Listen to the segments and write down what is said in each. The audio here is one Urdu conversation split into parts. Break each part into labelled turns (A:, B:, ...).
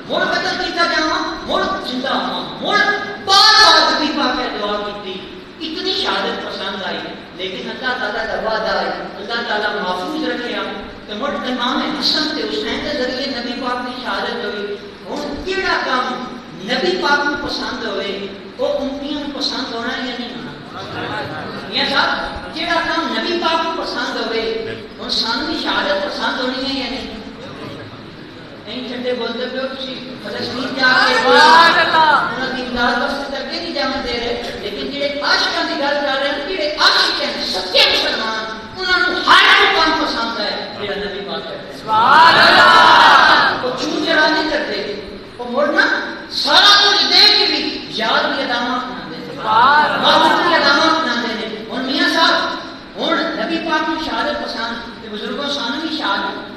A: مڑ قتل کیتا جاواں مڑ زندہ ہواں مڑ بار بار نبی پاک نے دعا کی اتنی شہادت پسند آئی لیکن اللہ تعالیٰ کا وعدہ ہے اللہ تعالیٰ محفوظ رکھیا کہ مڑ امام حسن تے حسین کے ذریعے نبی پاک کی شہادت ہوئی ہن کیڑا کام نبی پاک کو پسند ہوئے وہ امتیاں کو پسند ہونا ہے یا نہیں ہونا میاں صاحب کیڑا کام نبی پاک کو پسند ہوئے ہن سانوں کی شہادت پسند ہونی ہے یا نہیں نہیں چھٹے بولتے پہ ہو تسی فلسطین جا کے سبحان اللہ انہاں دی امداد واسطے ترکے نہیں جاون دے رہے لیکن جڑے عاشقاں دی گل کر رہے ہیں جڑے عاشق ہیں سچے مسلمان انہاں نوں ہر وہ کام پسند ہے جڑا نبی پاک کرتے ہیں سبحان اللہ وہ چون چرا نہیں کرتے وہ مڑنا سارا کچھ دے کے بھی یاد کی علامات بناتے ہیں سبحان اللہ کی علامات بناتے ہیں ہن میاں صاحب ہن نبی پاک کی شہادت پسند تے بزرگوں سانوں بھی شہادت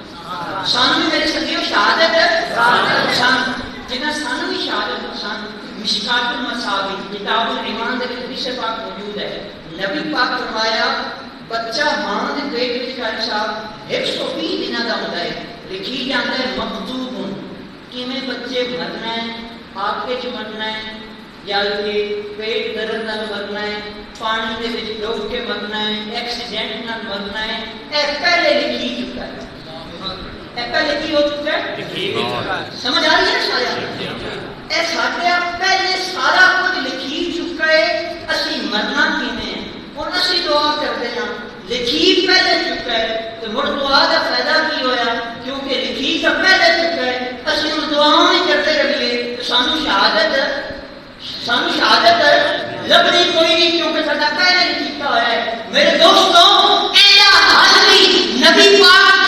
A: سانوں بھی میرے سنگیوں شہادت پسند جنہیں سانوں بھی شہادت پسند مشکات المصابی کتاب الایمان دے حدیث پاک موجود ہے نبی پاک فرمایا بچہ ماں دے پیٹ وچ کاری صاحب 120 دنوں دا ہوندا ہے لکھی جاندا ہے مکتوب کیویں بچے مرنا ہے آپے چ مرنا ہے یا کہ پیٹ درد نال مرنا ہے پانی دے وچ ڈوب کے مرنا ہے ایکسیڈنٹ نال مرنا ہے اے پہلے لکھی چکا ہے پہلے کی ہو چکا ہے سمجھ آ رہی ہے شاید اے ساڈے پہلے سارا کچھ لکھی چکا ہے اسی مرنا کیویں ہے اور اسی دعا کرتے ہیں لکھی پہلے چکا ہے تو مڑ دعا کا فائدہ کی ہویا کیونکہ لکھی تو پہلے چکا ہے اسی ان دعاؤں ہی کرتے رہیے تو سانو شہادت لبنی کوئی نہیں کیونکہ ساڈا پہلے ہی کیتا ہوا ہے میرے دوستوں ایلا حال بھی نبی پاک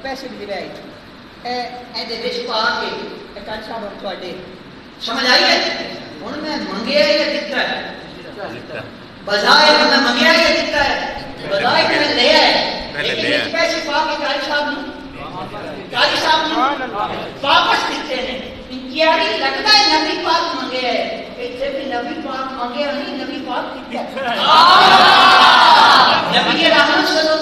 A: پیسے بھی دے پا کے سمجھ آئی ہے ہوں میں منگیا یا دتا ہے بجائے میں منگیا یا دتا ہے بجائے میں لیا ہے لیکن پیسے پا کے قاری صاحب نے واپس دیتے ہیں انکیاری لگتا ہے نبی پاک منگیا ہے اتنے بھی نبی پاک منگیا نہیں نبی پاک نبی رحمت صلی